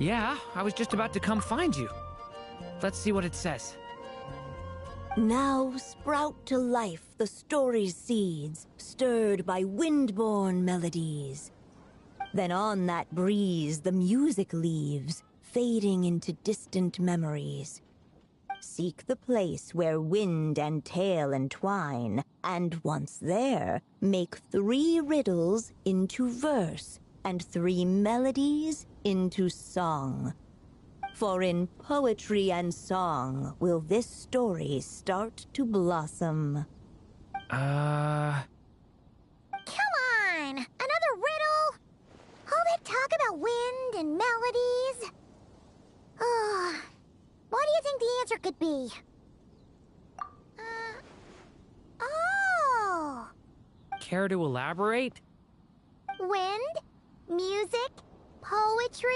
Yeah, I was just about to come find you. Let's see what it says. Now sprout to life the story's seeds, stirred by wind-born melodies. Then on that breeze the music leaves, fading into distant memories. Seek the place where wind and tale entwine, and once there, make 3 riddles into verse, and 3 melodies into song. For in poetry and song will this story start to blossom. Come on! Another riddle? All that talk about wind and melodies? What do you think the answer could be? Oh! Care to elaborate? Wind? Music? Poetry?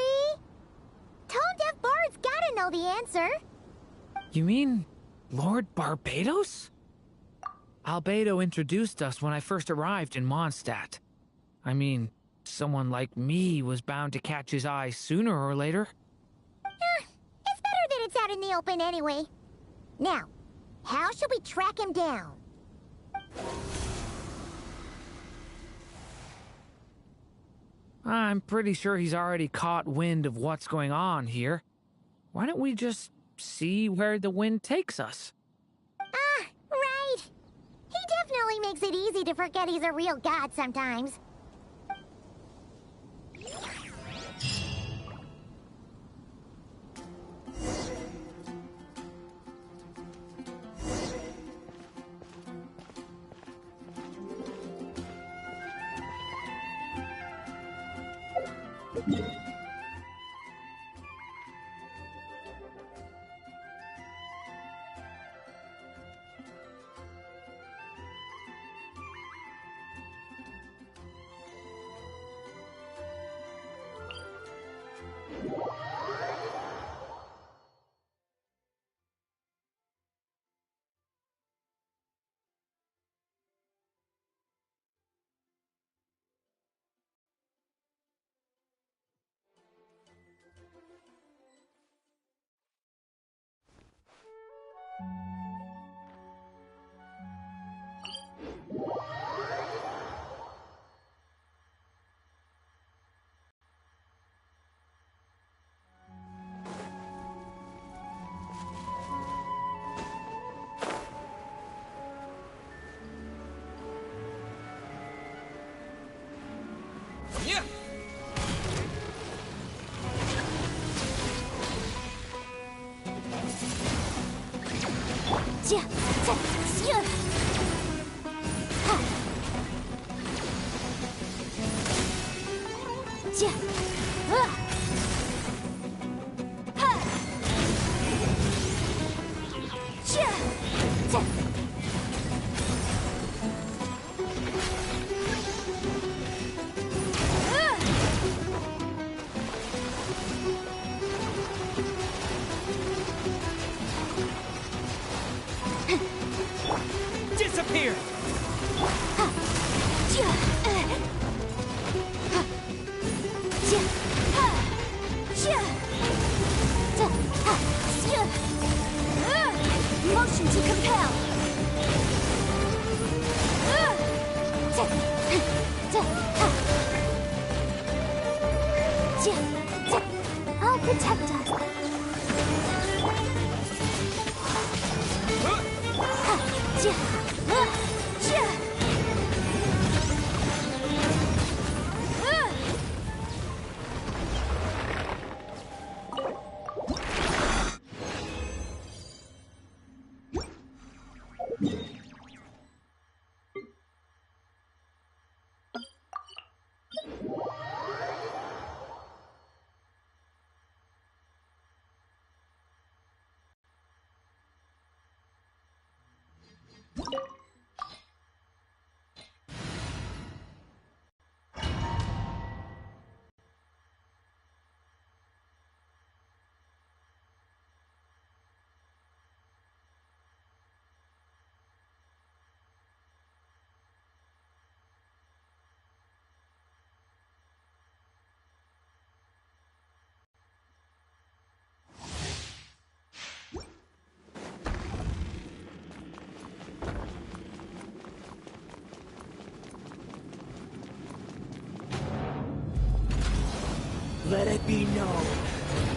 Tone-deaf bards gotta know the answer. You mean Lord Barbados? Albedo introduced us when I first arrived in Mondstadt. I mean, someone like me was bound to catch his eye sooner or later. It's better that it's out in the open anyway. Now, how should we track him down? I'm pretty sure he's already caught wind of what's going on here. Why don't we just see where the wind takes us? Right. He definitely makes it easy to forget he's a real god sometimes. Yeah. Disappear! Motion to compel. I'll protect us.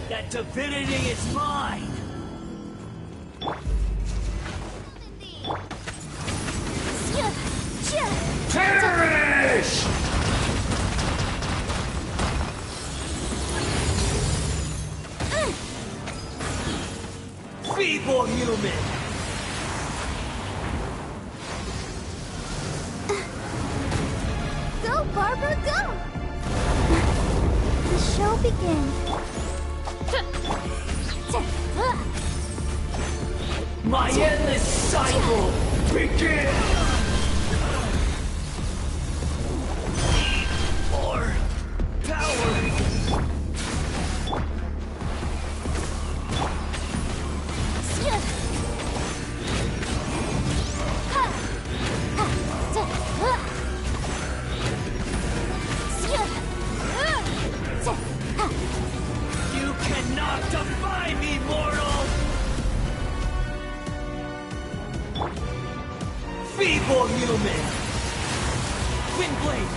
That divinity is mine! Perish! Feeble human! Go, Barbara, go! The show begins. My endless cycle begins! More power! You cannot defy me, mortal! Feeble human! Windblade!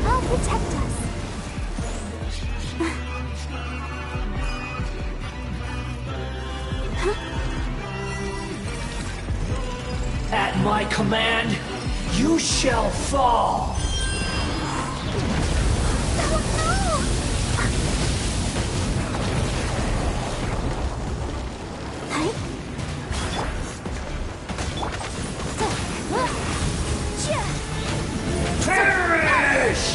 I'll protect us. At my command, you shall fall! Perish!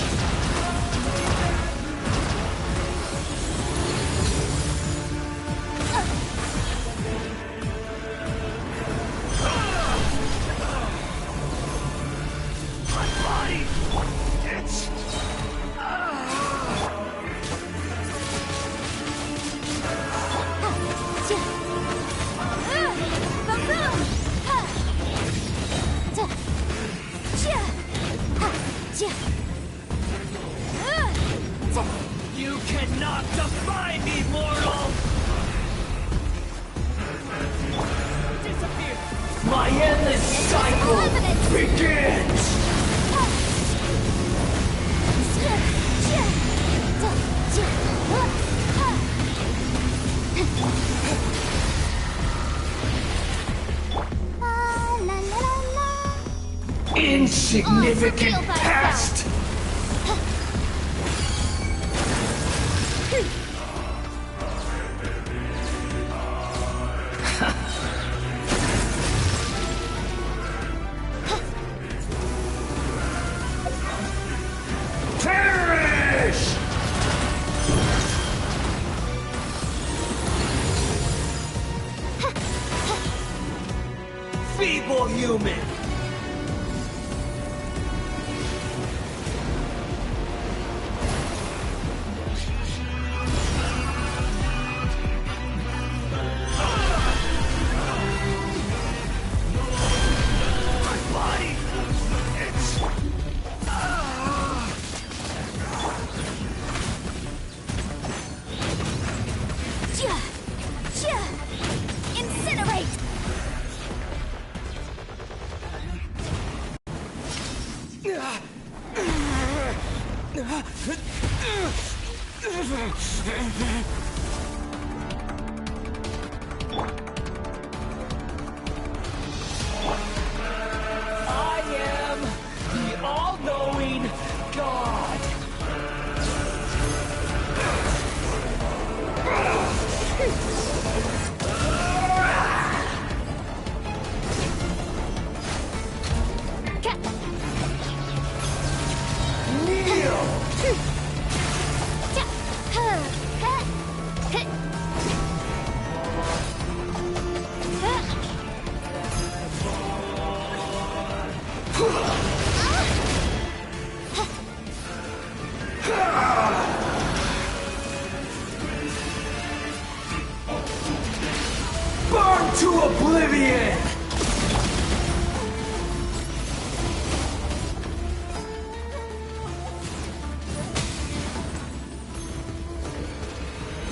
My body! It's... You cannot defy me, mortal! Disappear! My endless cycle begins! Insignificant past! Perish! Feeble human! My body! It's... Incinerate! I am the all-knowing God! Burn to oblivion!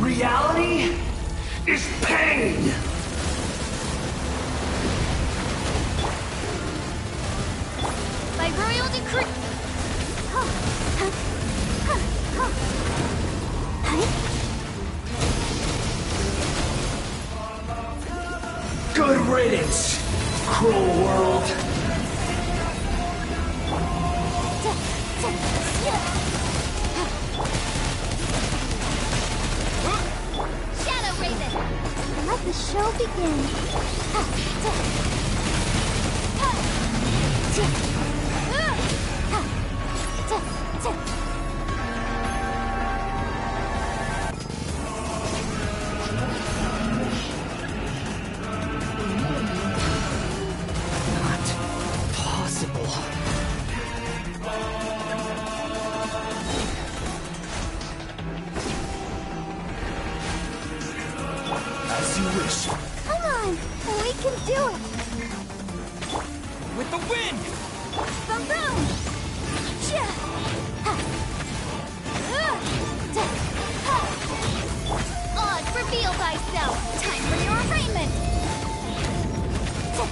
Reality is pain! By royal decree, Good riddance, cruel world. Shadow Raven! Let the show begin. Not possible. As you wish. Come on! We can do it! With the wind! Boom boom! Cha! Ha! Ta! Ha! Odd, reveal thyself! Time for your arraignment! Ta!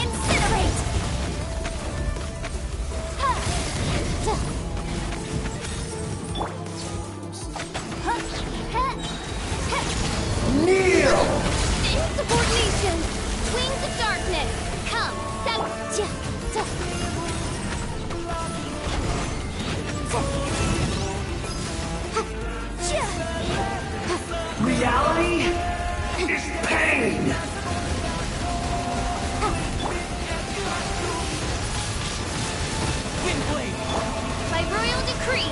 Incinerate! Ha! Ta! Ha! Ha! Ha! Kneel! Insubordination! Wings of darkness! Come! South! Ja! Ta! Ta! Ha! Ja! Reality is pain! Windblade! By royal decree!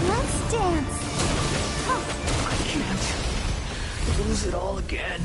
Let's dance! Huh. I can't lose it all again.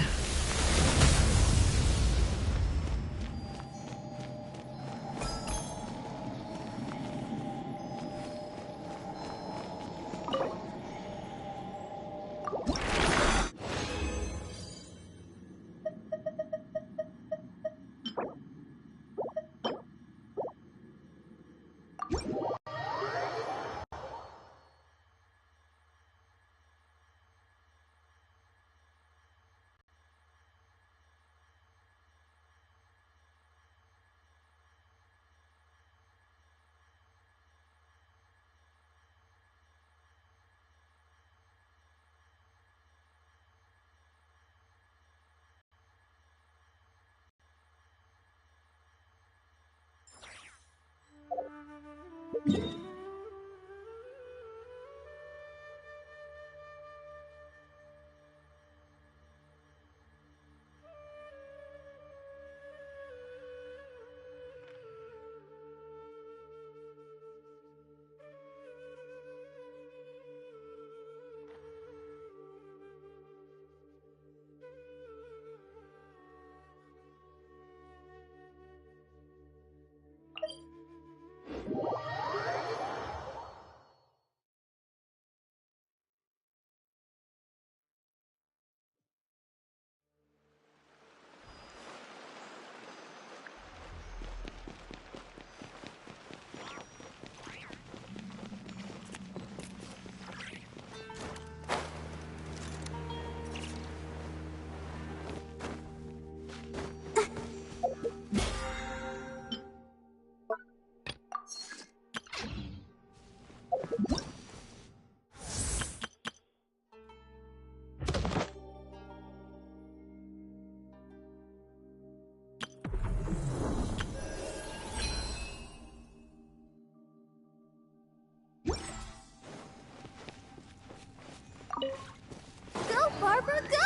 Go, Barbara, go!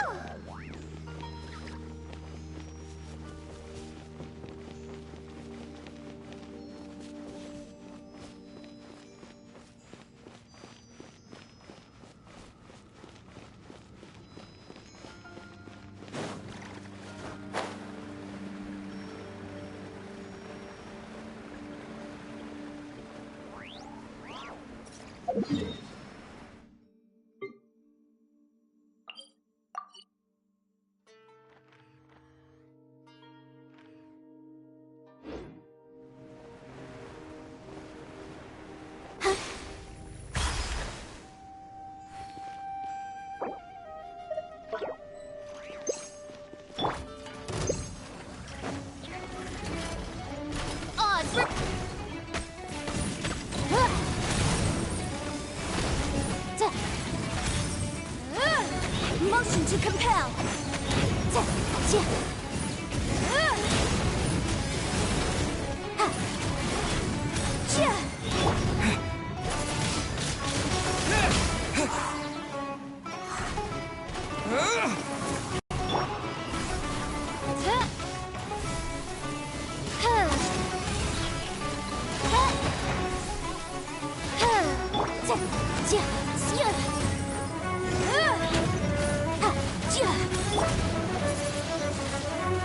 Motion to compel.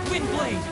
Windblade!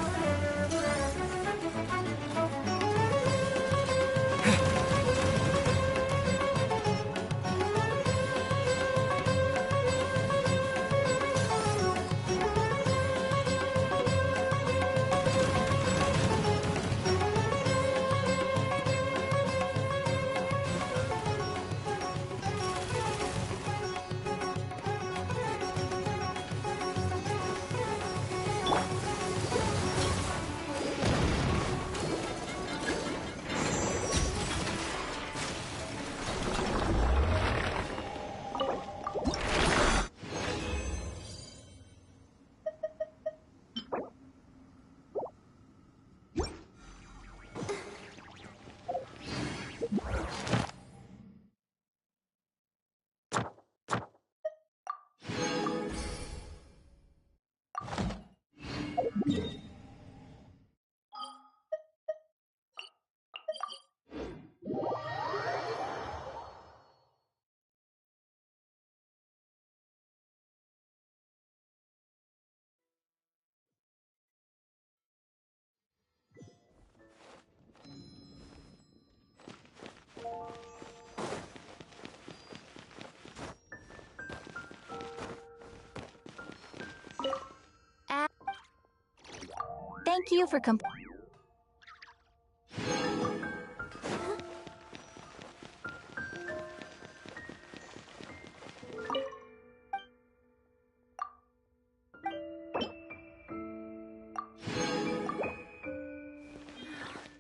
Thank you for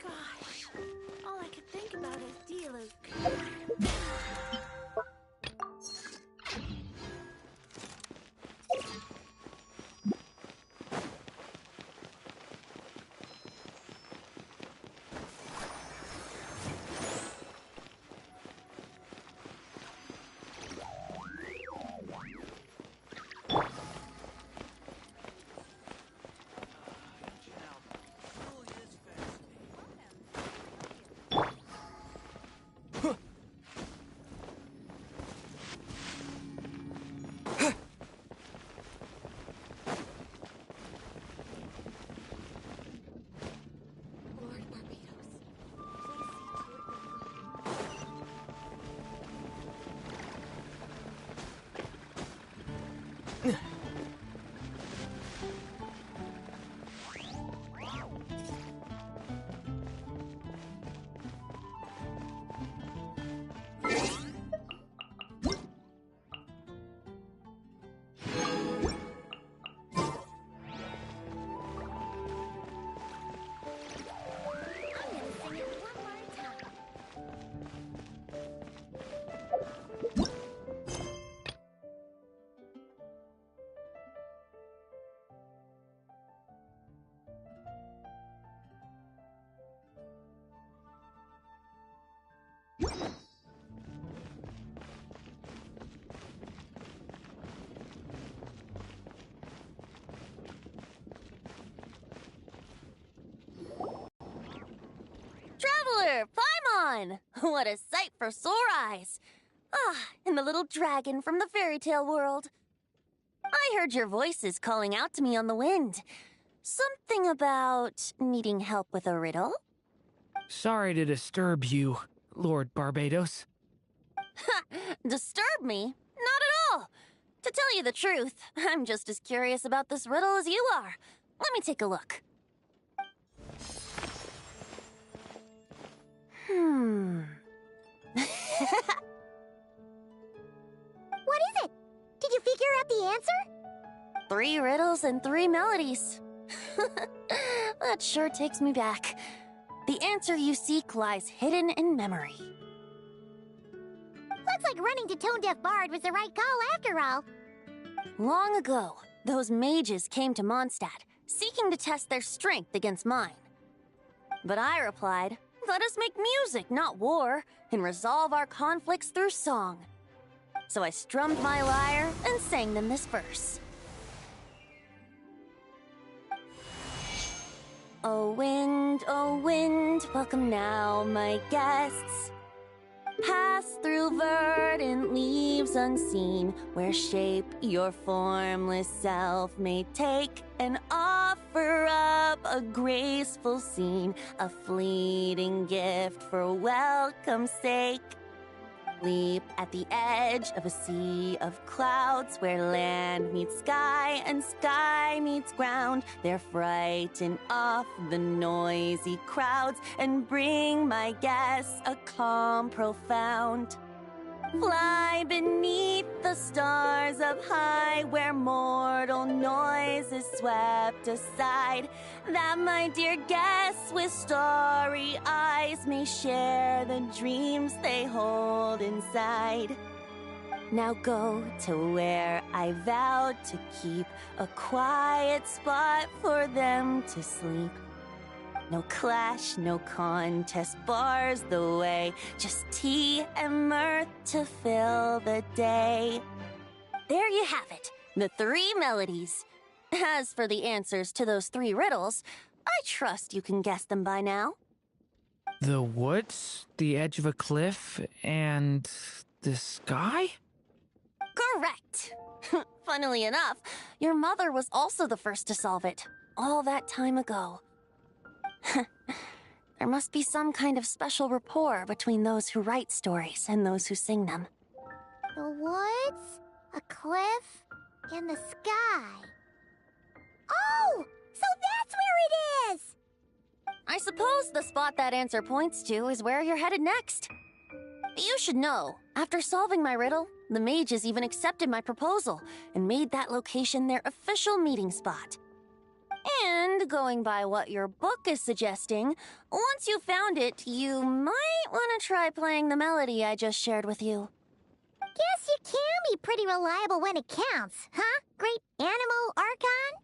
Gosh, all I could think about is Diluc. Lord Barbados, please see to it. Traveler, Paimon! What a sight for sore eyes! Ah, and the little dragon from the fairy tale world. I heard your voices calling out to me on the wind. Something about needing help with a riddle? Sorry to disturb you, Lord Barbados. Disturb me? Not at all! To tell you the truth, I'm just as curious about this riddle as you are. Let me take a look. What is it? Did you figure out the answer? 3 riddles and 3 melodies. That sure takes me back. The answer you seek lies hidden in memory. Looks like running to Tone Deaf Bard was the right call after all. Long ago, those mages came to Mondstadt, seeking to test their strength against mine. But I replied, let us make music, not war, and resolve our conflicts through song. So I strummed my lyre and sang them this verse. O wind, welcome now, my guests. Pass through verdant leaves unseen, where shape your formless self may take, and offer up a graceful scene, a fleeting gift for welcome's sake. Leap at the edge of a sea of clouds, where land meets sky and sky meets ground. There frighten off the noisy crowds and bring my guests a calm profound. Fly beneath the stars up high, where mortal noise is swept aside, that my dear guests with starry eyes may share the dreams they hold inside. Now go to where I vowed to keep a quiet spot for them to sleep. No clash, no contest bars the way, just tea and mirth to fill the day. There you have it, the 3 melodies. As for the answers to those 3 riddles, I trust you can guess them by now. The woods, the edge of a cliff, and the sky? Correct! Funnily enough, your mother was also the first to solve it, all that time ago. There must be some kind of special rapport between those who write stories and those who sing them. The woods, a cliff, and the sky. Oh! So that's where it is! I suppose the spot that answer points to is where you're headed next. You should know, after solving my riddle, the mages even accepted my proposal and made that location their official meeting spot. And going by what your book is suggesting, once you found it, you might want to try playing the melody I just shared with you. Guess you can be pretty reliable when it counts, huh? Great Animal Archon?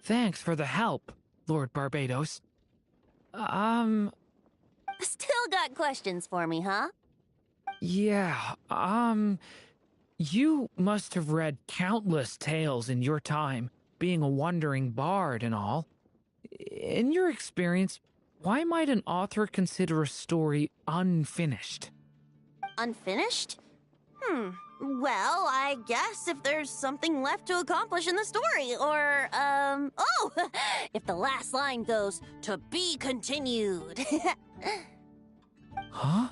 Thanks for the help, Lord Barbados. Still got questions for me, huh? Yeah, you must have read countless tales in your time, being a wandering bard and all. In your experience, why might an author consider a story unfinished? Unfinished? Well, I guess if there's something left to accomplish in the story, or, if the last line goes, to be continued. Huh?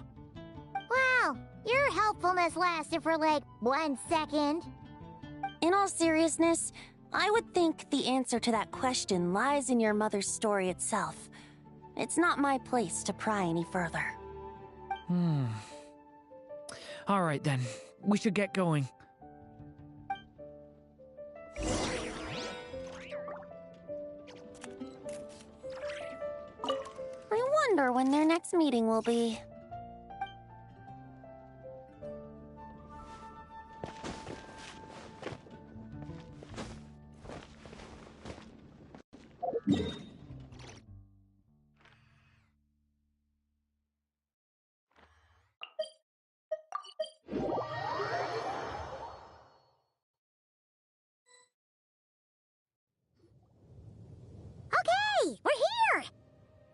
Wow, your helpfulness lasted for like 1 second. In all seriousness, I would think the answer to that question lies in your mother's story itself. It's not my place to pry any further. All right then, we should get going. I wonder when their next meeting will be. Okay, we're here!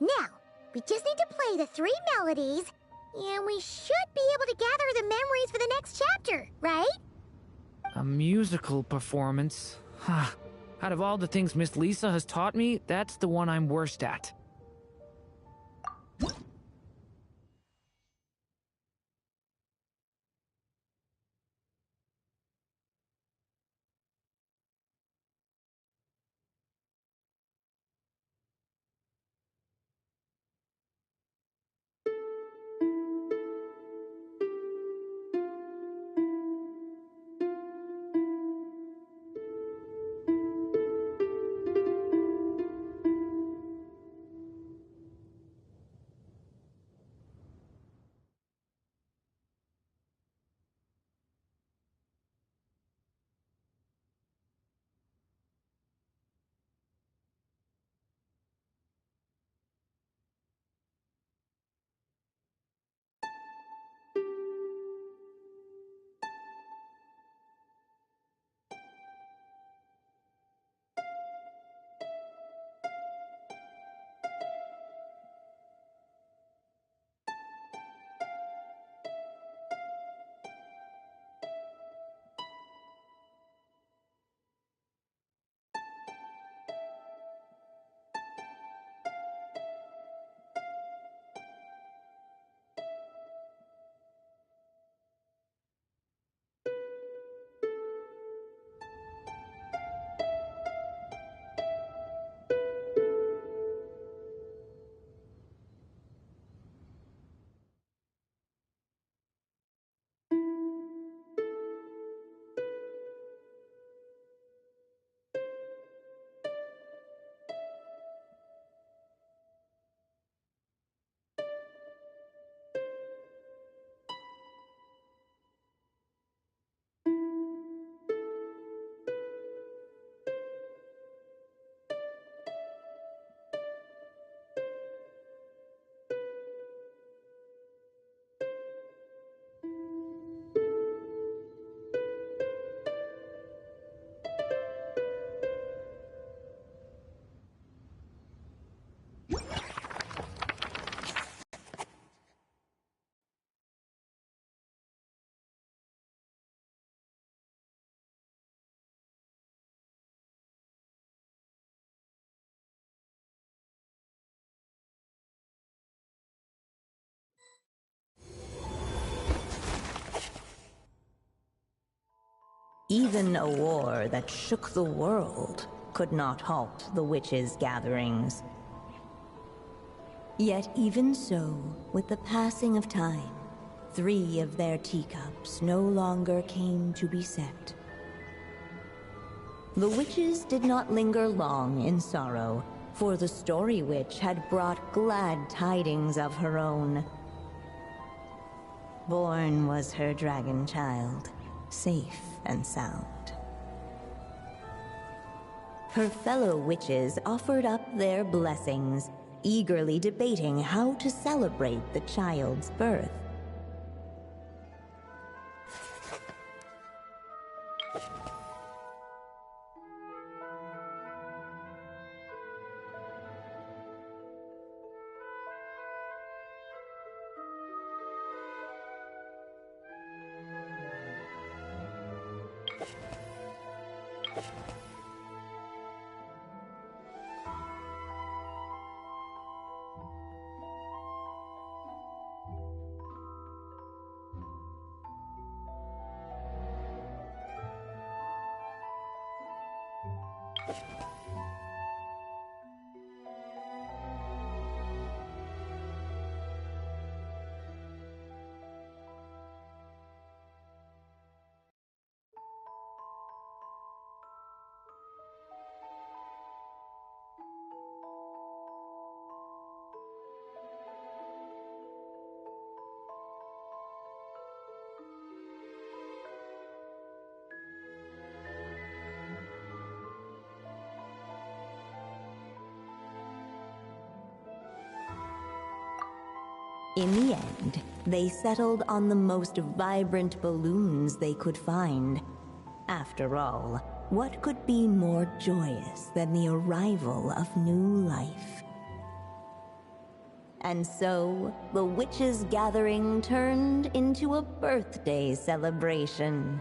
Now, we just need to play the 3 melodies, and we should be able to gather the memories for the next chapter, right? A musical performance? Huh. Out of all the things Miss Lisa has taught me, that's the one I'm worst at. Even a war that shook the world could not halt the witches' gatherings. Yet even so, with the passing of time, 3 of their teacups no longer came to be set. The witches did not linger long in sorrow, for the Story Witch had brought glad tidings of her own. Born was her dragon child, safe and sound. Her fellow witches offered up their blessings, eagerly debating how to celebrate the child's birth. In the end, they settled on the most vibrant balloons they could find. After all, what could be more joyous than the arrival of new life? And so, the witches' gathering turned into a birthday celebration.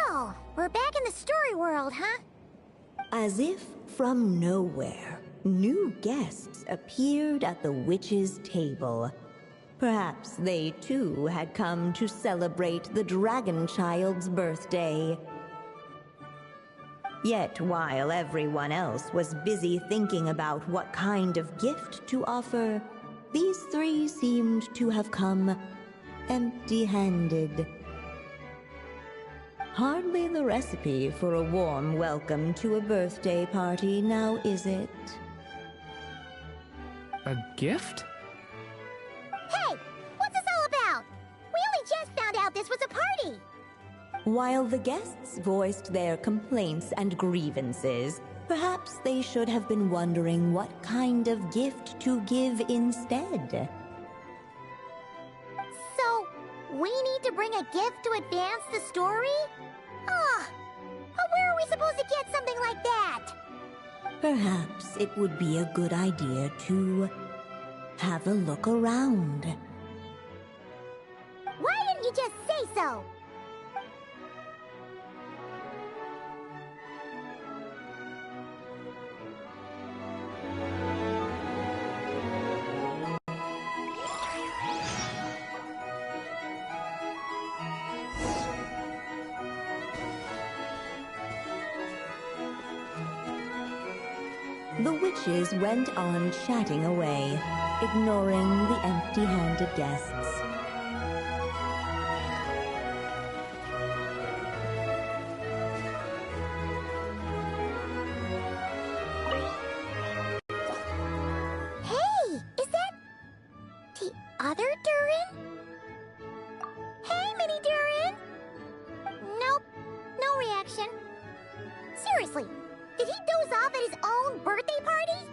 So, we're back in the story world, huh? As if from nowhere, new guests appeared at the witches' table. Perhaps they too had come to celebrate the dragon child's birthday. Yet while everyone else was busy thinking about what kind of gift to offer, these 3 seemed to have come empty-handed. Hardly the recipe for a warm welcome to a birthday party, now is it? A gift? Hey, what's this all about? We only just found out this was a party. While the guests voiced their complaints and grievances, perhaps they should have been wondering what kind of gift to give instead. So, we need to bring a gift to advance the story? But where are we supposed to get something like that? Perhaps it would be a good idea to have a look around. Why didn't you just say so? The witches went on chatting away, ignoring the empty-handed guests. Hey, is that the other Durin? Hey, Mini Durin! Nope, no reaction. Seriously, did he doze off at his own birthday party?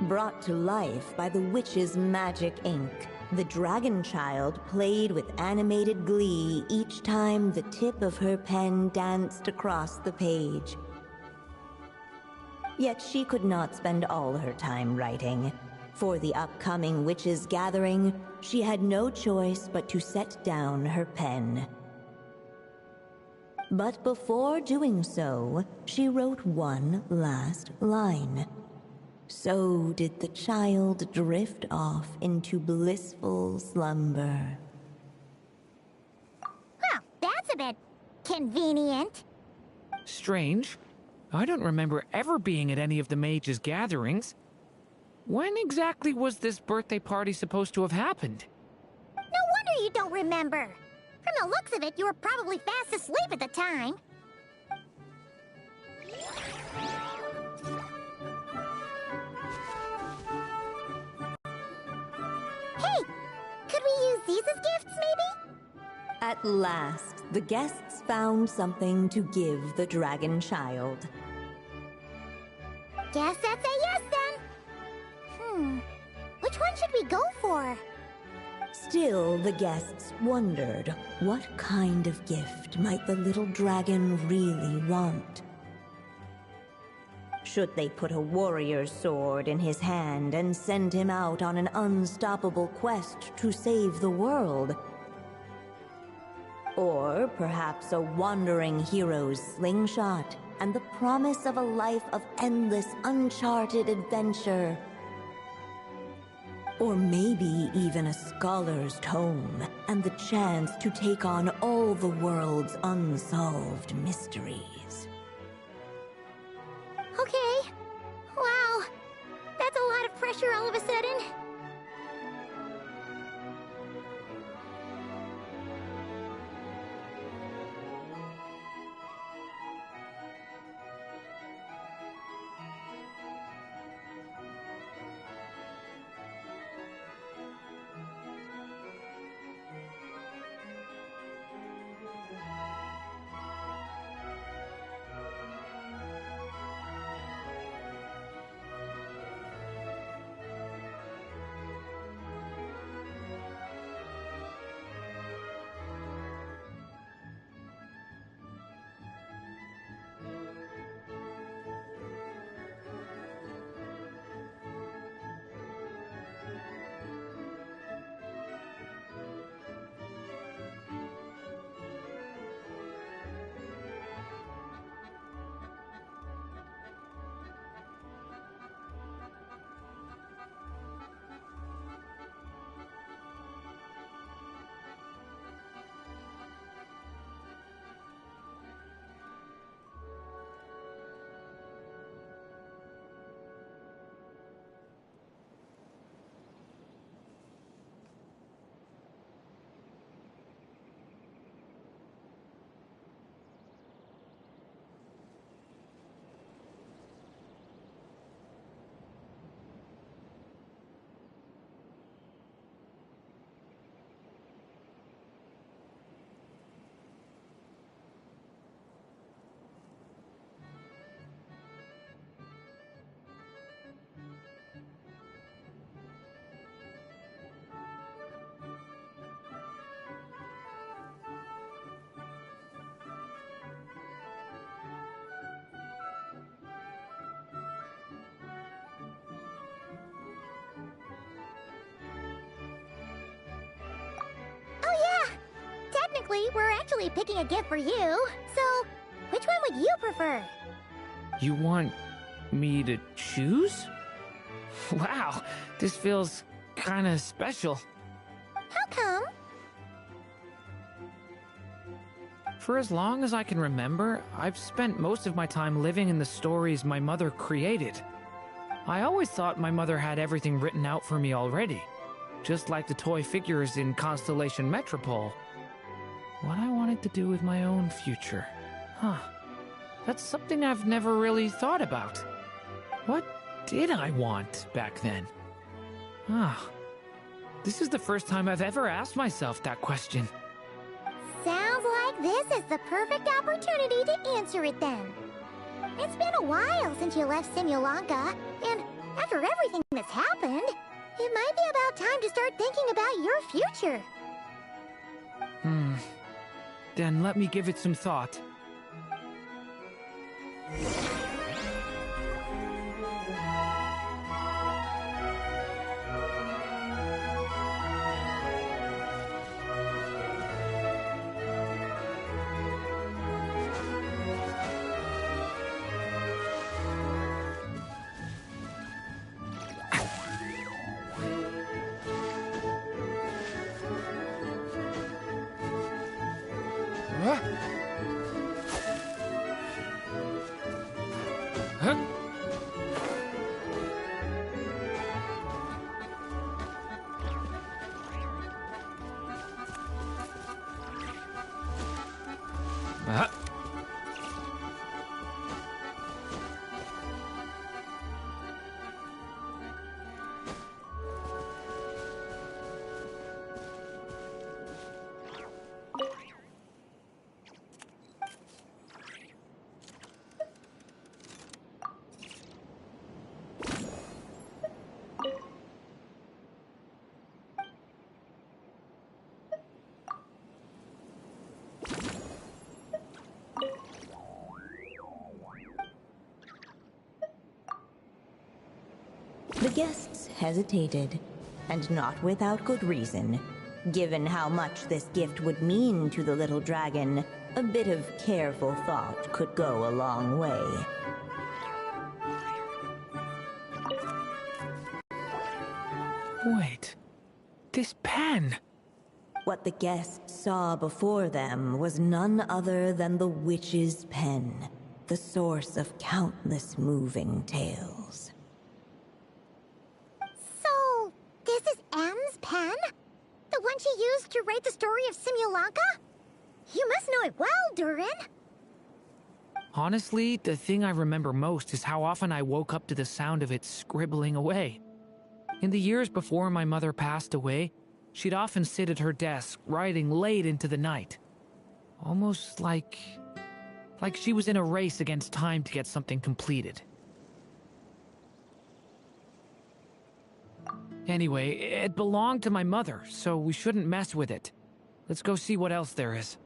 Brought to life by the witch's magic ink, the dragon child played with animated glee each time the tip of her pen danced across the page. Yet she could not spend all her time writing. For the upcoming witches' gathering, she had no choice but to set down her pen. But before doing so, she wrote one last line. So did the child drift off into blissful slumber. Well, that's a bit convenient. Strange. I don't remember ever being at any of the mages' gatherings. When exactly was this birthday party supposed to have happened? No wonder you don't remember. From the looks of it, you were probably fast asleep at the time. Hey, could we use these as gifts, maybe? At last, the guests found something to give the dragon child. Guess that's a yes, then. Which one should we go for? Still, the guests wondered, what kind of gift might the little dragon really want? Should they put a warrior's sword in his hand and send him out on an unstoppable quest to save the world? Or perhaps a wandering hero's slingshot and the promise of a life of endless, uncharted adventure? Or maybe even a scholar's tome and the chance to take on all the world's unsolved mysteries. Okay. Wow. That's a lot of pressure all of a sudden. Technically, we're actually picking a gift for you. So, which one would you prefer? You want me to choose? Wow, this feels kinda special. How come? For as long as I can remember, I've spent most of my time living in the stories my mother created. I always thought my mother had everything written out for me already, just like the toy figures in Constellation Metropole. What I wanted to do with my own future. Huh. That's something I've never really thought about. What did I want back then? This is the first time I've ever asked myself that question. Sounds like this is the perfect opportunity to answer it then. It's been a while since you left Simulanka, and After everything that's happened, it might be about time to start thinking about your future. Then let me give it some thought. Huh? Huh? The guests hesitated, and not without good reason. Given how much this gift would mean to the little dragon, a bit of careful thought could go a long way. Wait. This pen! What the guests saw before them was none other than the witch's pen, the source of countless moving tales. So, this is M's pen? The one she used to write the story of Simulanka? You must know it well, Durin. Honestly, the thing I remember most is how often I woke up to the sound of it scribbling away. In the years before my mother passed away, she'd often sit at her desk, writing late into the night. Almost like she was in a race against time to get something completed. Anyway, it belonged to my mother, so we shouldn't mess with it. Let's go see what else there is.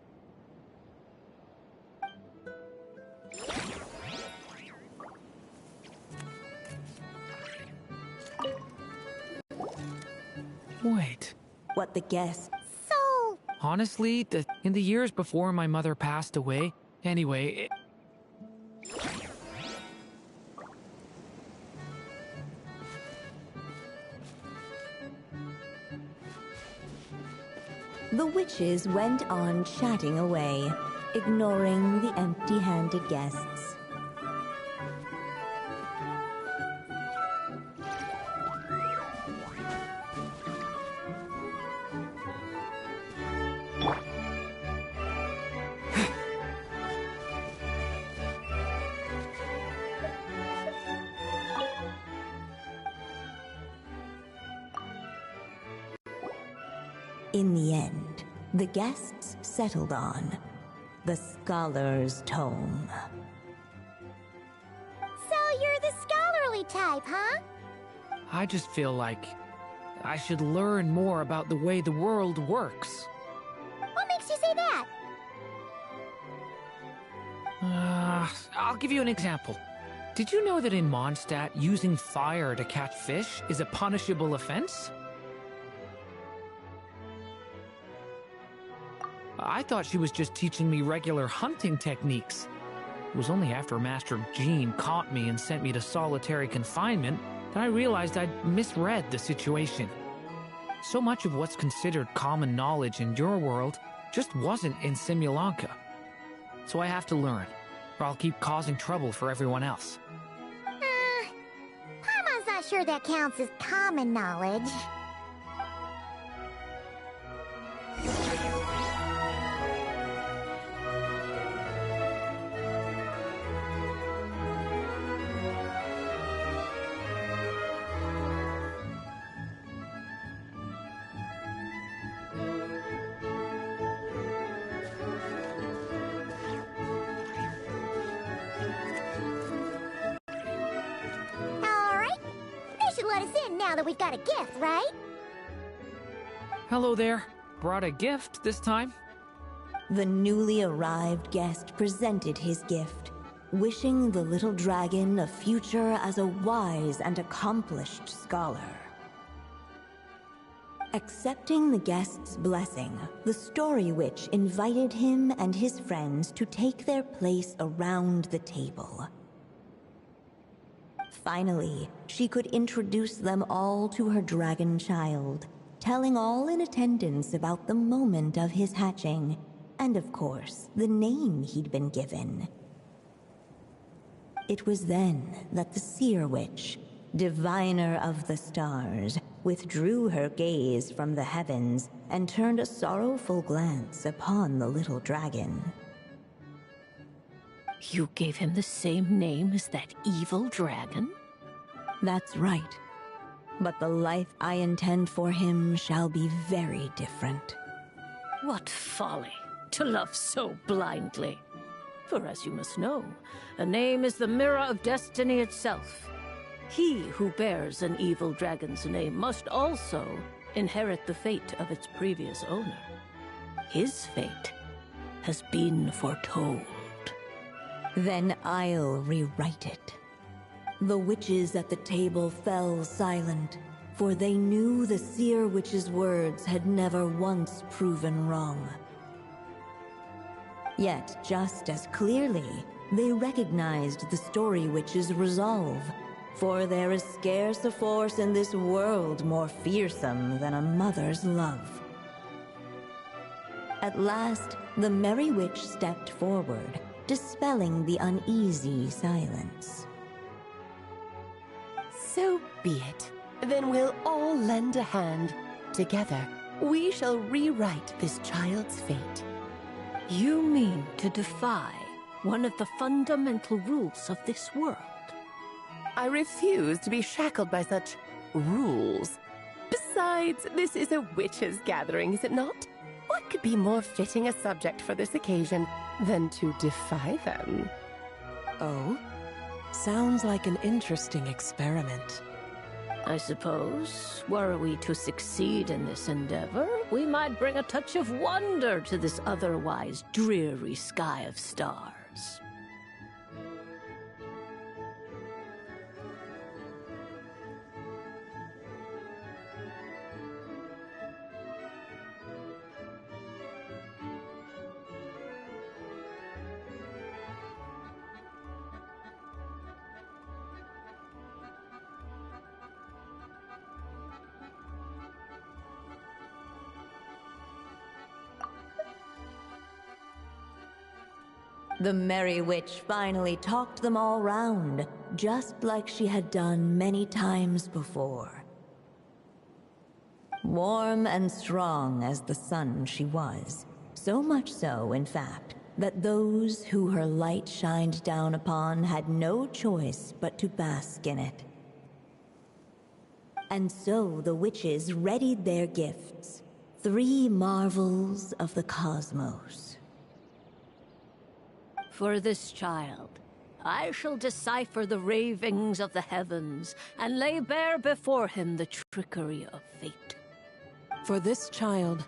Wait. What the guests... So... Honestly, in the years before my mother passed away, anyway... The witches went on chatting away, ignoring the empty-handed guests. In the end, the guests settled on the Scholar's Tome. So you're the scholarly type, huh? I just feel like I should learn more about the way the world works. What makes you say that? I'll give you an example. Did you know that in Mondstadt, using fire to catch fish is a punishable offense? I thought she was just teaching me regular hunting techniques. It was only after Master Jean caught me and sent me to solitary confinement that I realized I'd misread the situation. So much of what's considered common knowledge in your world just wasn't in Simulanka. So I have to learn, or I'll keep causing trouble for everyone else. Paimon's not sure that counts as common knowledge. now that we've got a gift, right? Hello there. Brought a gift this time? The newly arrived guest presented his gift, wishing the little dragon a future as a wise and accomplished scholar. Accepting the guest's blessing, the Story Witch invited him and his friends to take their place around the table. Finally, she could introduce them all to her dragon child, telling all in attendance about the moment of his hatching, and of course, the name he'd been given. It was then that the Seer Witch, diviner of the stars, withdrew her gaze from the heavens and turned a sorrowful glance upon the little dragon. You gave him the same name as that evil dragon? That's right. But the life I intend for him shall be very different. What folly to love so blindly. For as you must know, a name is the mirror of destiny itself. He who bears an evil dragon's name must also inherit the fate of its previous owner. His fate has been foretold. Then I'll rewrite it. The witches at the table fell silent, for they knew the Seer Witch's words had never once proven wrong. Yet, just as clearly, they recognized the Story Witch's resolve, for there is scarce a force in this world more fearsome than a mother's love. At last, the Merry Witch stepped forward, dispelling the uneasy silence. So be it. Then we'll all lend a hand. Together, we shall rewrite this child's fate. You mean to defy one of the fundamental rules of this world? I refuse to be shackled by such rules. Besides, this is a witches' gathering, is it not? What could be more fitting a subject for this occasion than to defy them? Oh? Sounds like an interesting experiment. I suppose, were we to succeed in this endeavor, we might bring a touch of wonder to this otherwise dreary sky of stars. The Merry Witch finally talked them all round, just like she had done many times before. Warm and strong as the sun she was, so much so, in fact, that those who her light shined down upon had no choice but to bask in it. And so the witches readied their gifts, 3 marvels of the cosmos. For this child, I shall decipher the ravings of the heavens and lay bare before him the trickery of fate. For this child,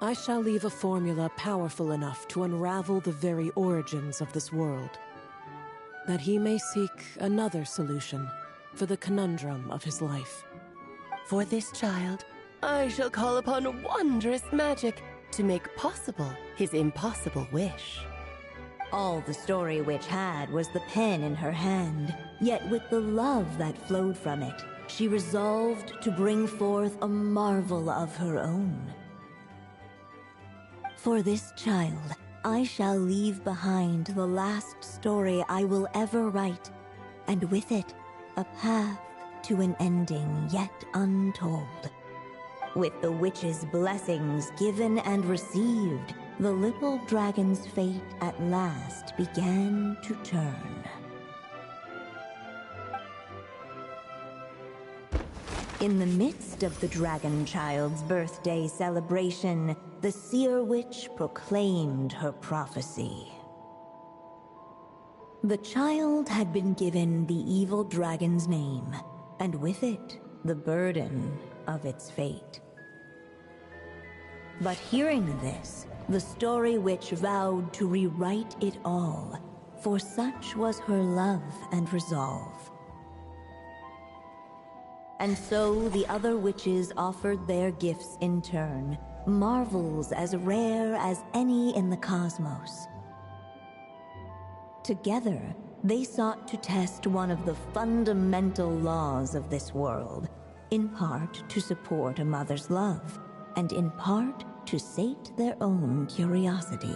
I shall leave a formula powerful enough to unravel the very origins of this world, that he may seek another solution for the conundrum of his life. For this child, I shall call upon wondrous magic to make possible his impossible wish. All the Story Witch had was the pen in her hand, yet with the love that flowed from it, she resolved to bring forth a marvel of her own. For this child, I shall leave behind the last story I will ever write, and with it, a path to an ending yet untold. With the witch's blessings given and received, the little dragon's fate at last began to turn. In the midst of the dragon child's birthday celebration, the Seer Witch proclaimed her prophecy. The child had been given the evil dragon's name, and with it, the burden of its fate. But hearing this, the story witch vowed to rewrite it all, for such was her love and resolve. And so the other witches offered their gifts in turn, marvels as rare as any in the cosmos. Together, they sought to test one of the fundamental laws of this world, in part to support a mother's love, and in part to sate their own curiosity.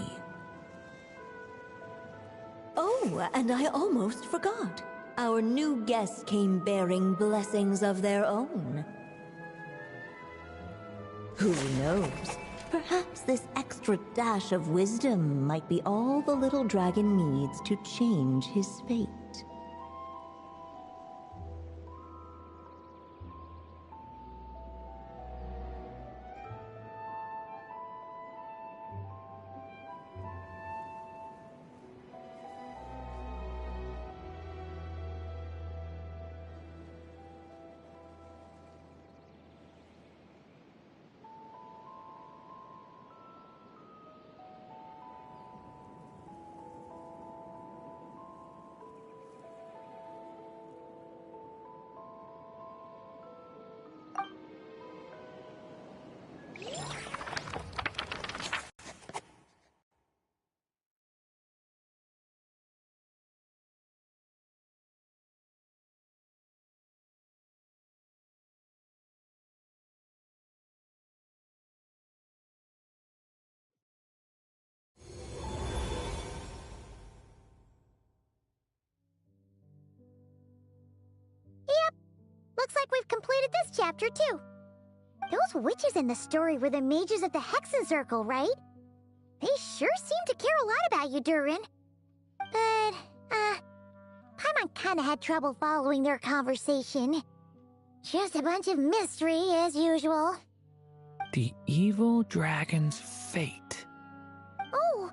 Oh, and I almost forgot. Our new guests came bearing blessings of their own. Who knows? Perhaps this extra dash of wisdom might be all the little dragon needs to change his fate. Looks like we've completed this chapter, too. Those witches in the story were the mages of the Hexen Circle, right? They sure seem to care a lot about you, Durin. But, Paimon kinda had trouble following their conversation. Just a bunch of mystery, as usual. The evil dragon's fate. Oh,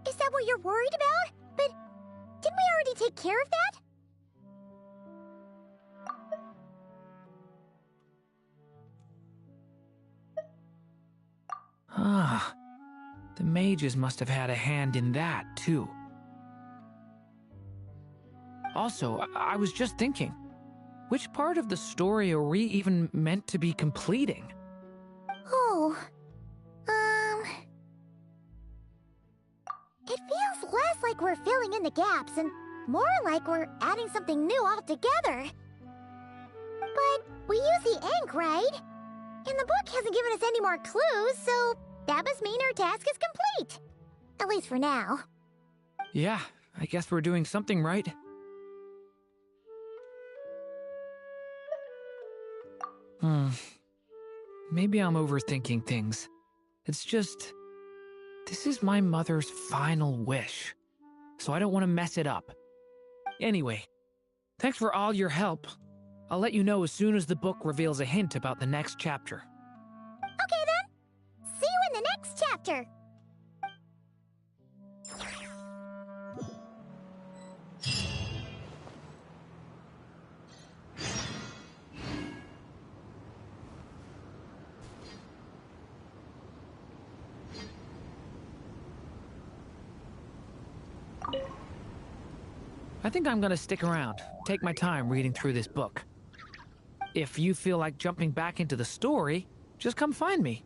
is that what you're worried about? But didn't we already take care of that? Ah, the mages must have had a hand in that, too. Also, I was just thinking, which part of the story are we even meant to be completing? Oh, it feels less like we're filling in the gaps and more like we're adding something new altogether. But we use the ink, right? And the book hasn't given us any more clues, so that must mean our task is complete. At least for now. Yeah, I guess we're doing something right. Maybe I'm overthinking things. It's just, this is my mother's final wish, so I don't want to mess it up. Anyway, thanks for all your help. I'll let you know as soon as the book reveals a hint about the next chapter. Okay then. See you in the next chapter. I think I'm gonna stick around, take my time reading through this book. If you feel like jumping back into the story, just come find me.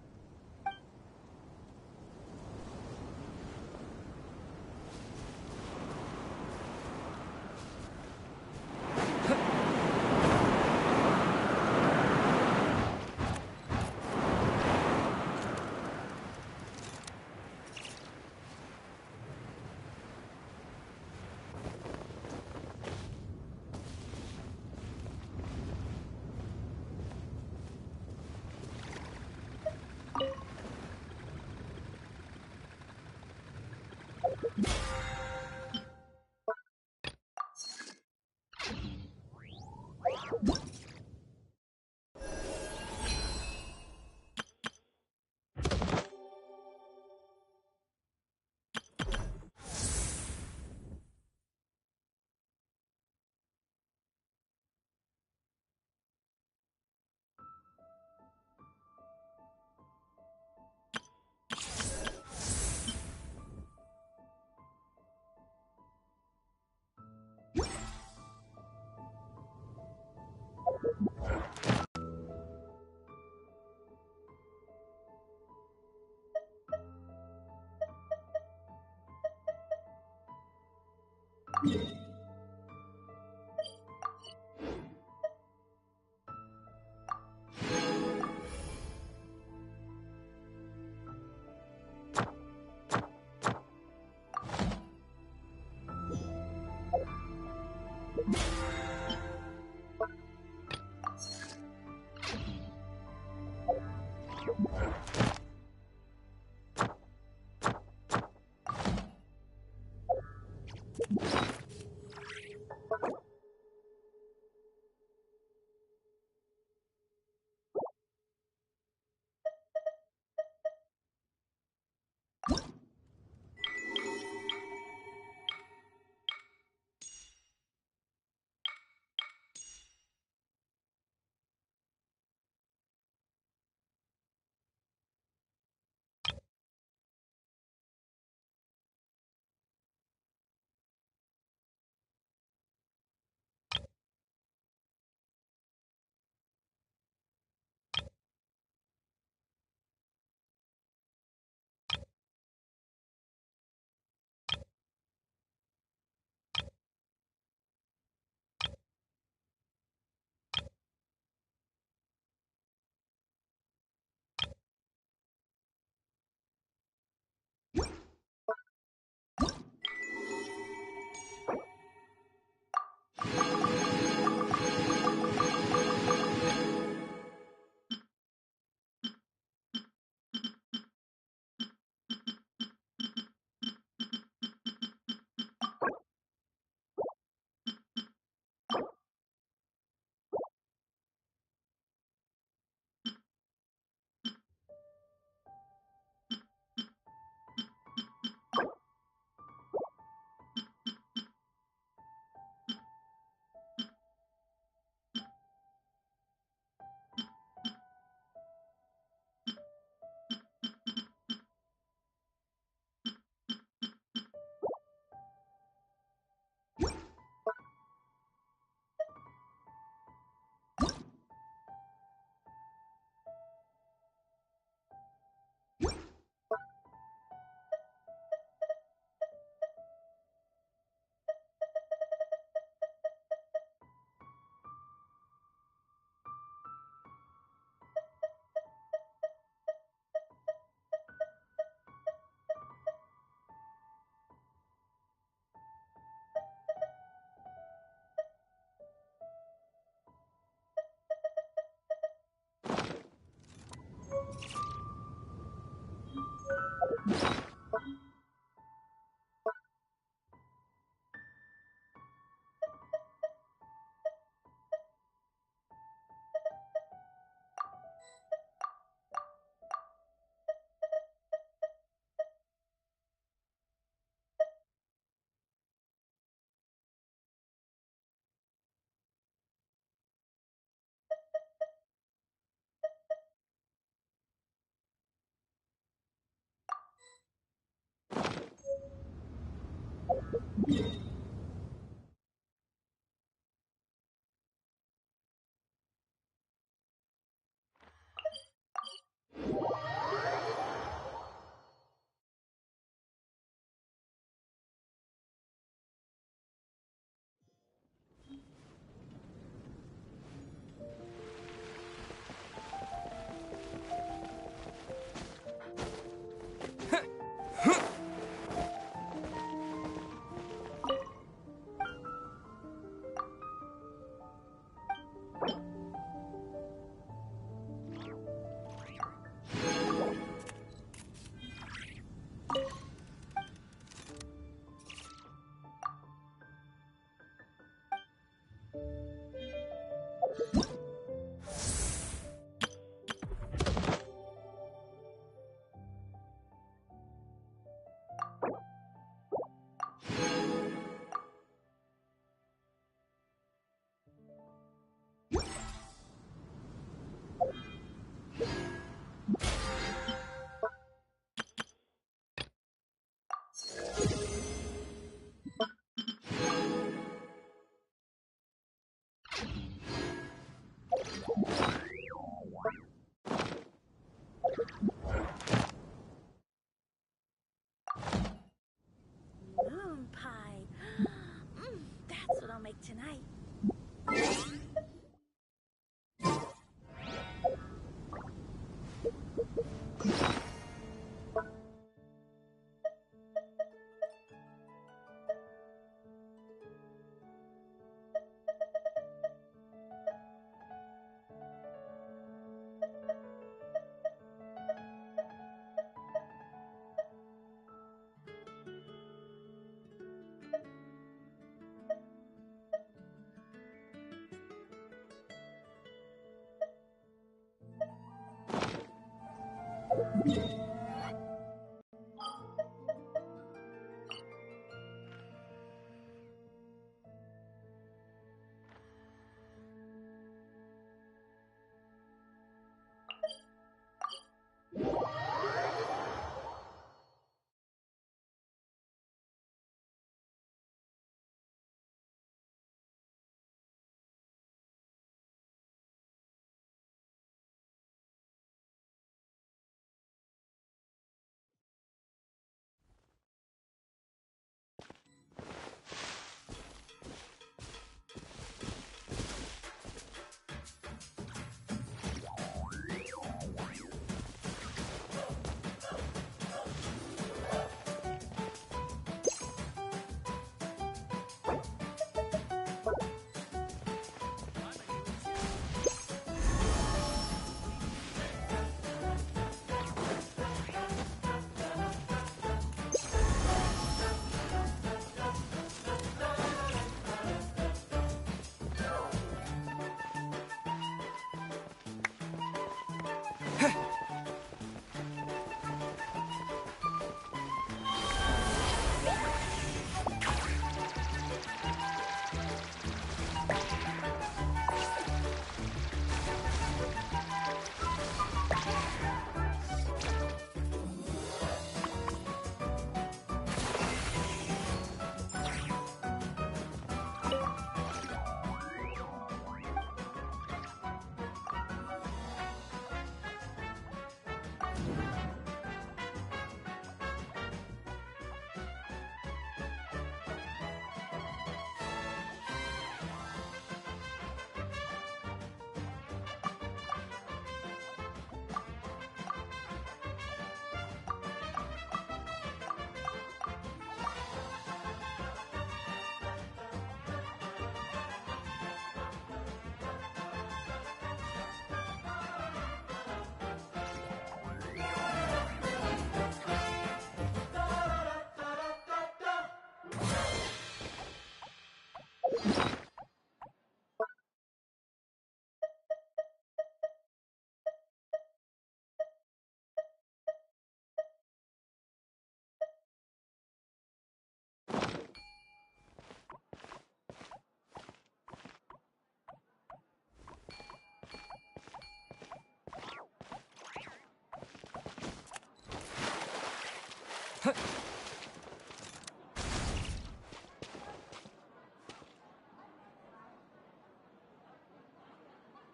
Moon pie.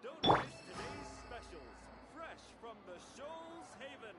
Don't miss today's specials, fresh from the Shoals Haven.